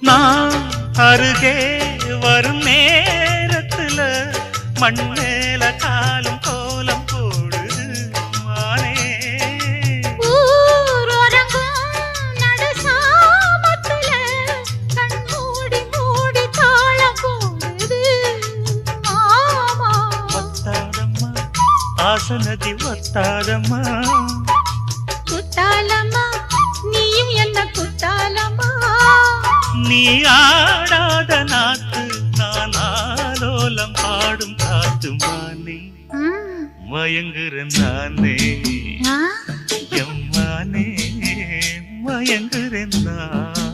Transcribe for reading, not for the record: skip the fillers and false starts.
நான் அருகே வரும் நேரத்துல மண்ணேல காலும் கோலம் போடுது மானே. ஒத்தாதம்மா ஆசனதி ஒத்தாதம்மா குத்தாலம்மா நீயும் என்ன குத்தாலம்மா. நீ ஆடாத நாத்து நான் ஆலோலம் பாடும் காத்து மானே. மயங்குறேன் நானே எம்மானே மயங்குறேன் நான்.